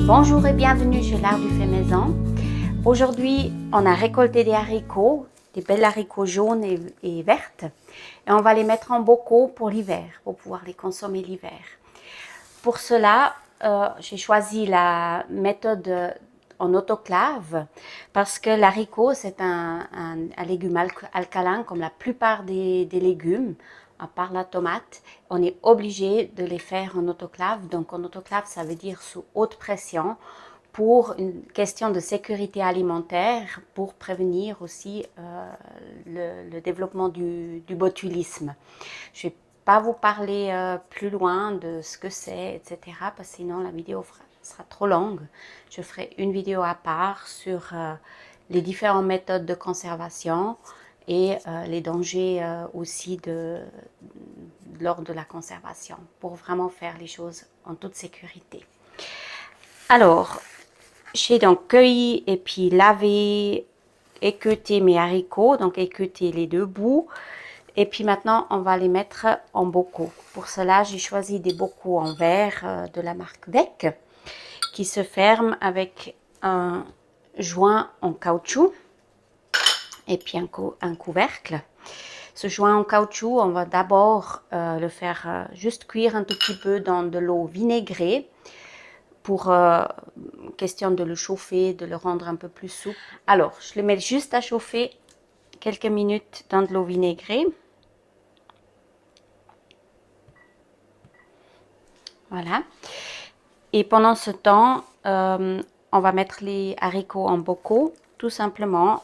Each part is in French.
Bonjour et bienvenue chez l'Art du fait maison. Aujourd'hui, on a récolté des haricots, des belles haricots jaunes et vertes. Et on va les mettre en bocaux pour l'hiver, pour pouvoir les consommer l'hiver. Pour cela, j'ai choisi la méthode en autoclave parce que l'haricot, c'est un légume alcalin comme la plupart des légumes, à part la tomate. On est obligé de les faire en autoclave. Donc en autoclave, ça veut dire sous haute pression pour une question de sécurité alimentaire, pour prévenir aussi le développement du botulisme. Je ne vais pas vous parler plus loin de ce que c'est, etc. parce que sinon la vidéo sera trop longue. Je ferai une vidéo à part sur les différentes méthodes de conservation et les dangers aussi lors de la conservation, pour vraiment faire les choses en toute sécurité. Alors, j'ai donc cueilli et puis lavé, équeuté mes haricots, donc équeuté les deux bouts. Et puis maintenant, on va les mettre en bocaux. Pour cela, j'ai choisi des bocaux en verre de la marque Weck, qui se ferment avec un joint en caoutchouc et puis un couvercle. Ce joint en caoutchouc, on va d'abord le faire juste cuire un tout petit peu dans de l'eau vinaigrée pour question de le chauffer, de le rendre un peu plus souple. Alors, je le mets juste à chauffer quelques minutes dans de l'eau vinaigrée. Voilà. Et pendant ce temps, on va mettre les haricots en bocaux, tout simplement.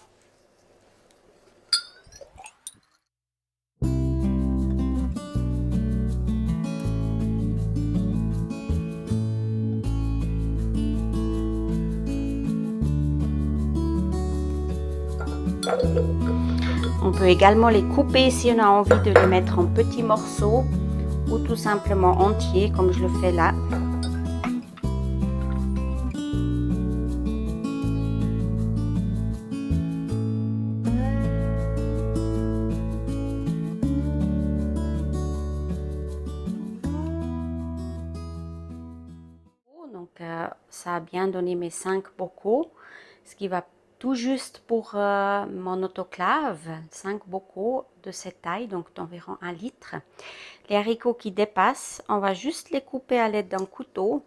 On peut également les couper si on a envie de les mettre en petits morceaux ou tout simplement entiers comme je le fais là. Donc ça a bien donné mes 5 bocaux, ce qui va tout juste pour mon autoclave, 5 bocaux de cette taille, donc d'environ 1 litre. Les haricots qui dépassent, on va juste les couper à l'aide d'un couteau,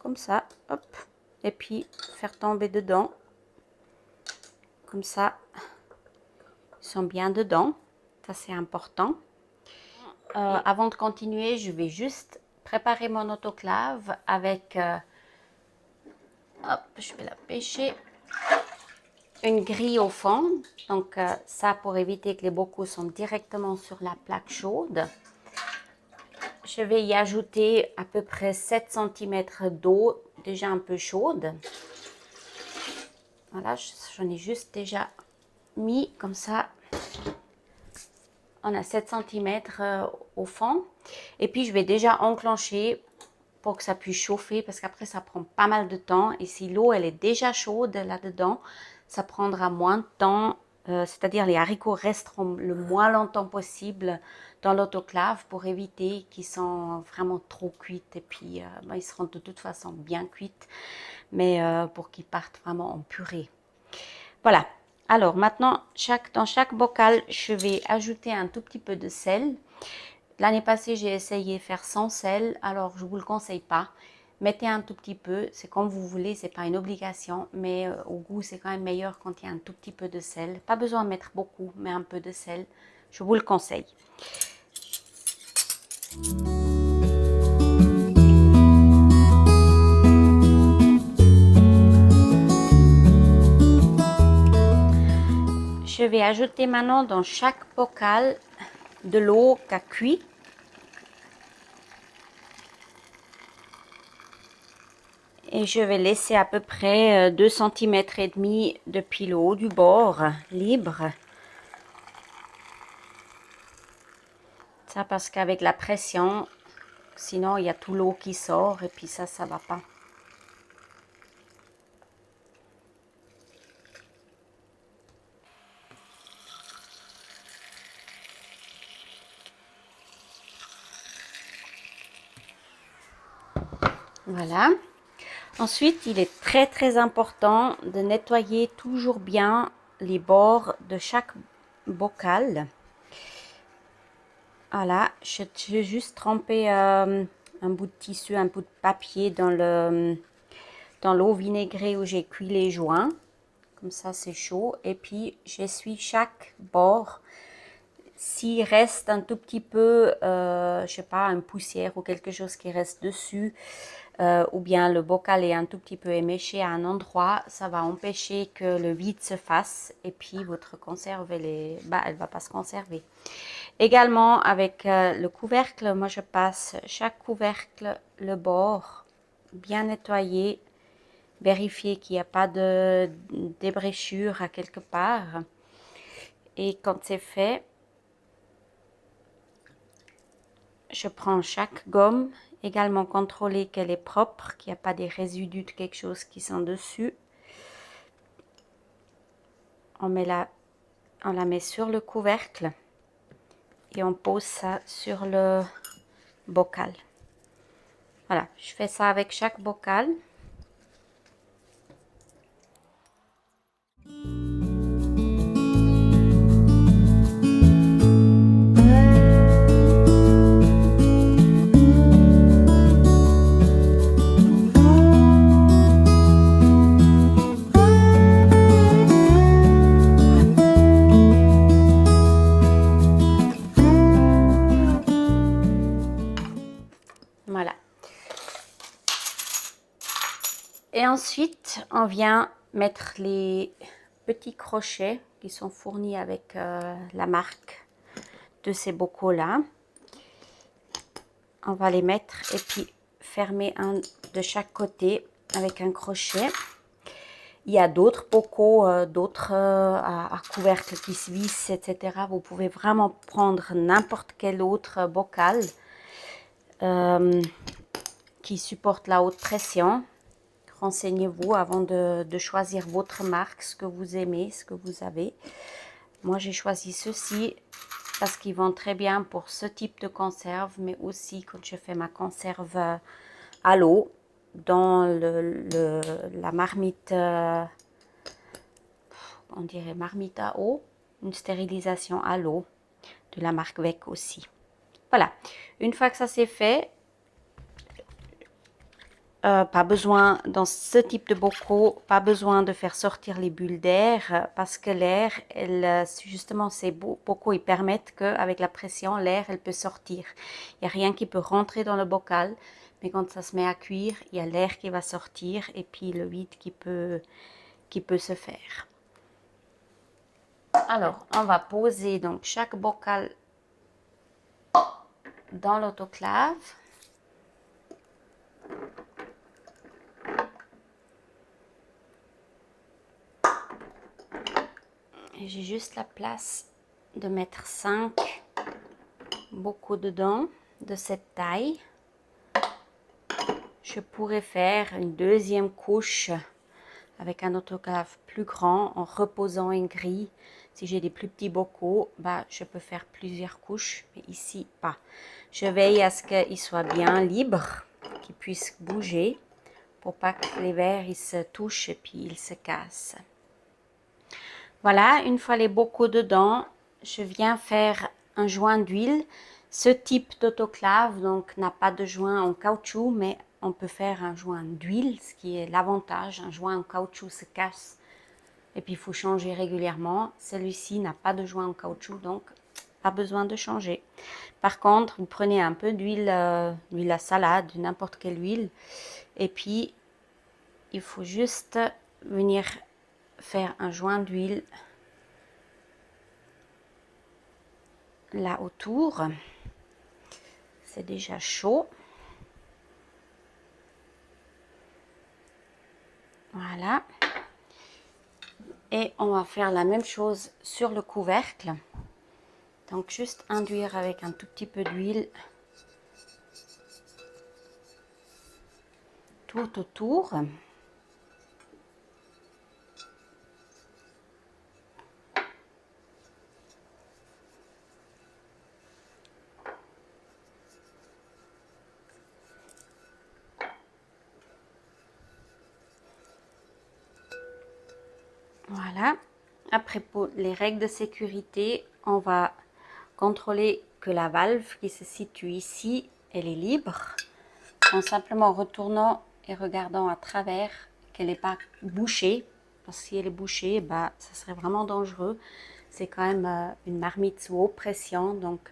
comme ça, hop, et puis faire tomber dedans, comme ça, ils sont bien dedans, ça c'est important. Avant de continuer, je vais juste préparer mon autoclave avec, hop, je vais la pêcher, une grille au fond, donc ça pour éviter que les bocaux sont directement sur la plaque chaude. Je vais y ajouter à peu près 7 cm d'eau déjà un peu chaude. Voilà, j'en ai juste déjà mis comme ça. On a 7 cm au fond. Et puis je vais déjà enclencher pour que ça puisse chauffer parce qu'après ça prend pas mal de temps. Et si l'eau elle est déjà chaude là-dedans, ça prendra moins de temps. C'est-à-dire les haricots resteront le moins longtemps possible dans l'autoclave pour éviter qu'ils sont vraiment trop cuits. Et puis ils seront de toute façon bien cuits, mais pour qu'ils partent vraiment en purée. Voilà. Alors maintenant, dans chaque bocal, je vais ajouter un tout petit peu de sel. L'année passée, j'ai essayé de faire sans sel, alors je ne vous le conseille pas. Mettez un tout petit peu, c'est comme vous voulez, ce n'est pas une obligation, mais au goût, c'est quand même meilleur quand il y a un tout petit peu de sel. Pas besoin de mettre beaucoup, mais un peu de sel, je vous le conseille. Je vais ajouter maintenant dans chaque bocal de l'eau qui a cuit. Et je vais laisser à peu près 2 cm et demi depuis le haut du bord libre. Ça parce qu'avec la pression, sinon il y a tout l'eau qui sort et puis ça va pas. Voilà. Ensuite, il est très important de nettoyer toujours bien les bords de chaque bocal. Voilà, je vais juste tremper un bout de tissu, un bout de papier dans l'eau vinaigrée où j'ai cuit les joints. Comme ça, c'est chaud. Et puis, j'essuie chaque bord. S'il reste un tout petit peu, je sais pas, une poussière ou quelque chose qui reste dessus, ou bien le bocal est un tout petit peu éméché à un endroit, ça va empêcher que le vide se fasse et puis votre conserve, elle va pas se conserver. Également avec le couvercle, moi je passe chaque couvercle, le bord bien nettoyé, vérifier qu'il n'y a pas de débréchures à quelque part. Et quand c'est fait, je prends chaque gomme, également contrôler qu'elle est propre, qu'il n'y a pas des résidus de quelque chose qui sont dessus. On la met sur le couvercle et on pose ça sur le bocal. Voilà, je fais ça avec chaque bocal. Voilà. Et ensuite, on vient mettre les petits crochets qui sont fournis avec la marque de ces bocaux-là. On va les mettre et puis fermer un de chaque côté avec un crochet. Il y a d'autres bocaux, d'autres à couvercle qui se vissent, etc. Vous pouvez vraiment prendre n'importe quel autre bocal qui supporte la haute pression. Renseignez-vous avant de choisir votre marque, ce que vous aimez, ce que vous avez. Moi, j'ai choisi ceci parce qu'ils vont très bien pour ce type de conserve, mais aussi quand je fais ma conserve à l'eau dans la marmite, on dirait marmite à eau, une stérilisation à l'eau de la marque Vec aussi. Voilà, une fois que ça c'est fait, pas besoin, dans ce type de bocaux, pas besoin de faire sortir les bulles d'air parce que l'air, justement, ces bocaux, ils permettent qu'avec la pression, l'air, elle peut sortir. Il n'y a rien qui peut rentrer dans le bocal, mais quand ça se met à cuire, il y a l'air qui va sortir et puis le vide qui peut se faire. Alors, on va poser donc chaque bocal dans l'autoclave. Et j'ai juste la place de mettre 5 bocaux dedans, de cette taille. Je pourrais faire une deuxième couche avec un autoclave plus grand en reposant une grille. Si j'ai des plus petits bocaux, bah, je peux faire plusieurs couches, mais ici pas. Je veille à ce qu'ils soient bien libres, qu'ils puissent bouger pour pas que les verres ils se touchent et puis ils se cassent. Voilà, une fois les bocaux dedans, je viens faire un joint d'huile. Ce type d'autoclave donc n'a pas de joint en caoutchouc, mais on peut faire un joint d'huile, ce qui est l'avantage. Un joint en caoutchouc se casse et puis il faut changer régulièrement. Celui-ci n'a pas de joint en caoutchouc, donc pas besoin de changer. Par contre, vous prenez un peu d'huile, huile à salade, n'importe quelle huile, et puis il faut juste venir faire un joint d'huile là autour. C'est déjà chaud. Voilà. Et on va faire la même chose sur le couvercle. Donc juste induire avec un tout petit peu d'huile tout autour. Après, pour les règles de sécurité, on va contrôler que la valve qui se situe ici, elle est libre, en simplement retournant et regardant à travers qu'elle n'est pas bouchée, parce que si elle est bouchée, bah, ça serait vraiment dangereux. C'est quand même une marmite sous haute pression, donc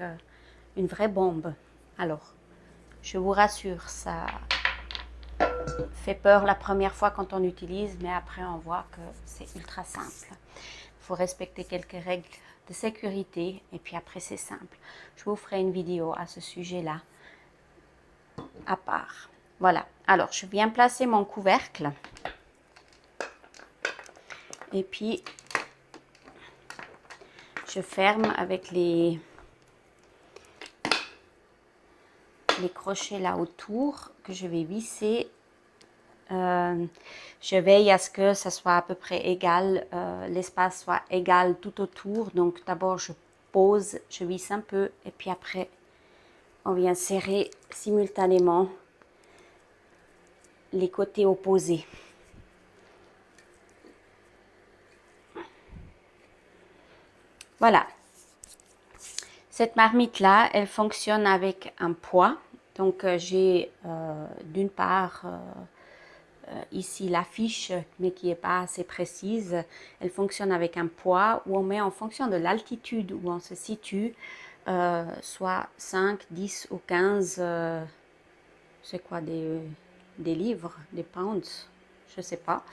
une vraie bombe. Alors, je vous rassure, ça fait peur la première fois quand on utilise, mais après on voit que c'est ultra simple. Il faut respecter quelques règles de sécurité et puis après c'est simple. Je vous ferai une vidéo à ce sujet-là à part. Voilà, alors je viens placer mon couvercle et puis je ferme avec les crochets là autour que je vais visser. Je veille à ce que ça soit à peu près égal, l'espace soit égal tout autour. Donc d'abord je pose, je visse un peu et puis après on vient serrer simultanément les côtés opposés. Voilà. Cette marmite-là, elle fonctionne avec un poids. Donc, j'ai d'une part ici l'affiche, mais qui n'est pas assez précise. Elle fonctionne avec un poids où on met en fonction de l'altitude où on se situe, soit 5, 10 ou 15, c'est quoi, des livres, des pounds, je ne sais pas.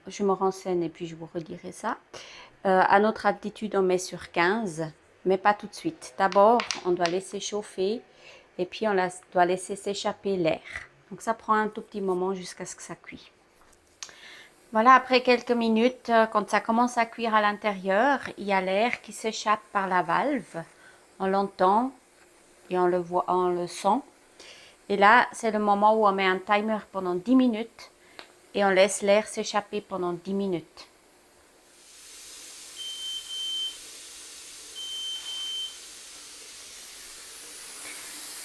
Je me renseigne et puis je vous redirai ça. À notre altitude, on met sur 15, mais pas tout de suite. D'abord, on doit laisser chauffer et puis on doit laisser s'échapper l'air. Donc ça prend un tout petit moment jusqu'à ce que ça cuise. Voilà, après quelques minutes, quand ça commence à cuire à l'intérieur, il y a l'air qui s'échappe par la valve. On l'entend et on le voit, on le sent. Et là, c'est le moment où on met un timer pendant 10 minutes et on laisse l'air s'échapper pendant 10 minutes.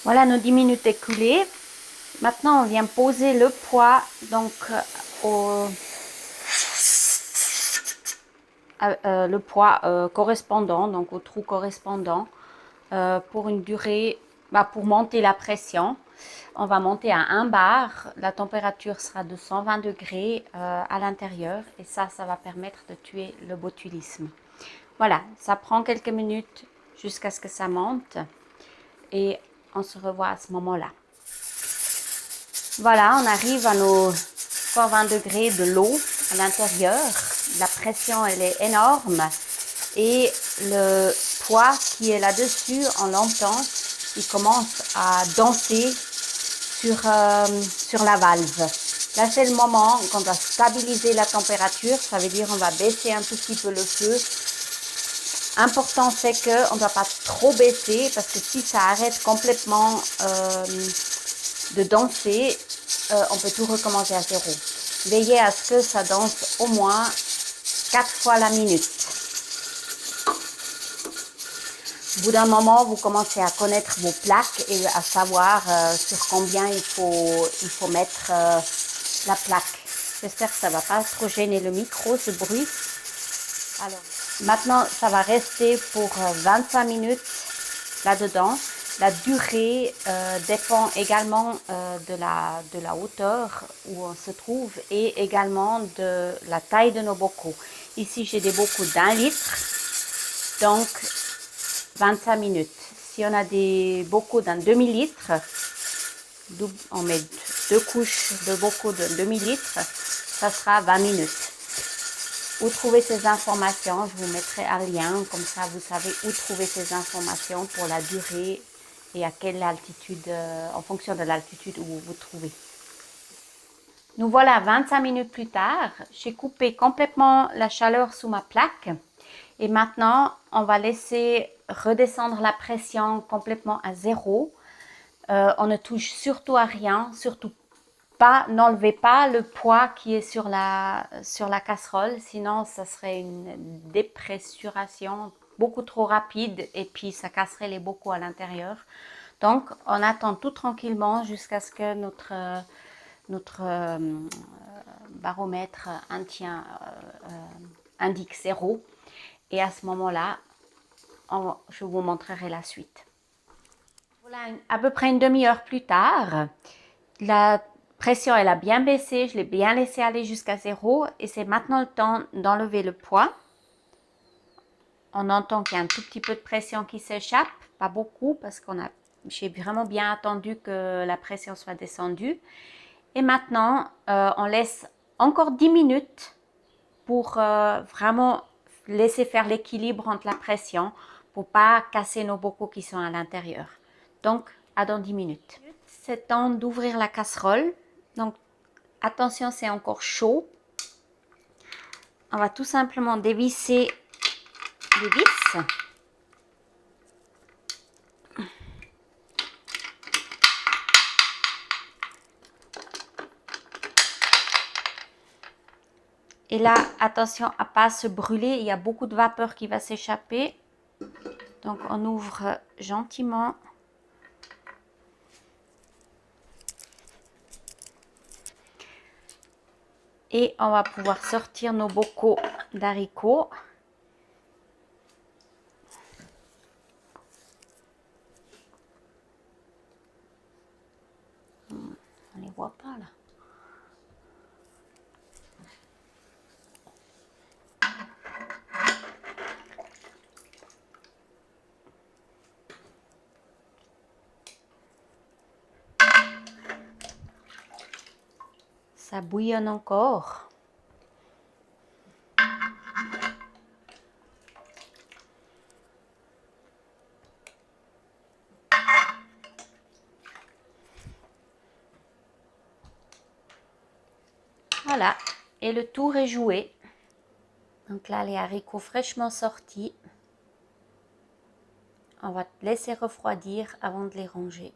Voilà nos 10 minutes écoulées. Maintenant, on vient poser le poids donc le poids correspondant, donc au trou correspondant pour une durée, pour monter la pression. On va monter à 1 bar. La température sera de 120 degrés à l'intérieur et ça va permettre de tuer le botulisme. Voilà, ça prend quelques minutes jusqu'à ce que ça monte et on se revoit à ce moment-là. Voilà, on arrive à nos 120 degrés de l'eau à l'intérieur. La pression, elle est énorme et le poids qui est là-dessus, on l'entend, il commence à danser sur la valve. Là, c'est le moment qu'on doit stabiliser la température. Ça veut dire on va baisser un tout petit peu le feu. Important, c'est qu'on ne doit pas trop baisser parce que si ça arrête complètement de danser, on peut tout recommencer à zéro. Veillez à ce que ça danse au moins 4 fois la minute. Au bout d'un moment, vous commencez à connaître vos plaques et à savoir sur combien il faut mettre la plaque. J'espère que ça ne va pas trop gêner le micro, ce bruit. Alors, maintenant, ça va rester pour 25 minutes là-dedans. La durée dépend également de la hauteur où on se trouve et également de la taille de nos bocaux. Ici, j'ai des bocaux d'1 litre, donc 25 minutes. Si on a des bocaux d'un demi-litre, on met 2 couches de bocaux de demi-litre, ça sera 20 minutes. Où trouver ces informations, je vous mettrai un lien, comme ça vous savez où trouver ces informations pour la durée et à quelle altitude, en fonction de l'altitude où vous vous trouvez. Nous voilà 25 minutes plus tard, j'ai coupé complètement la chaleur sous ma plaque et maintenant on va laisser redescendre la pression complètement à zéro. On ne touche surtout à rien, surtout pas, n'enlevez pas le poids qui est sur la casserole, sinon ça serait une dépressuration beaucoup trop rapide et puis ça casserait les bocaux à l'intérieur. Donc on attend tout tranquillement jusqu'à ce que notre baromètre indique 0. Et à ce moment-là, je vous montrerai la suite. Voilà, à peu près une demi-heure plus tard, la pression elle a bien baissé, je l'ai bien laissé aller jusqu'à 0 et c'est maintenant le temps d'enlever le poids. On entend qu'il y a un tout petit peu de pression qui s'échappe, pas beaucoup parce j'ai vraiment bien attendu que la pression soit descendue. Et maintenant, on laisse encore 10 minutes pour vraiment laisser faire l'équilibre entre la pression pour pas casser nos bocaux qui sont à l'intérieur. Donc, à dans 10 minutes. C'est temps d'ouvrir la casserole. Donc, attention, c'est encore chaud. On va tout simplement dévisser les vis. Et là, attention à ne pas se brûler. Il y a beaucoup de vapeur qui va s'échapper. Donc, on ouvre gentiment. Et on va pouvoir sortir nos bocaux d'haricots. On ne les voit pas là. Ça bouillonne encore. Voilà, et le tour est joué. Donc là, les haricots fraîchement sortis. On va laisser refroidir avant de les ranger.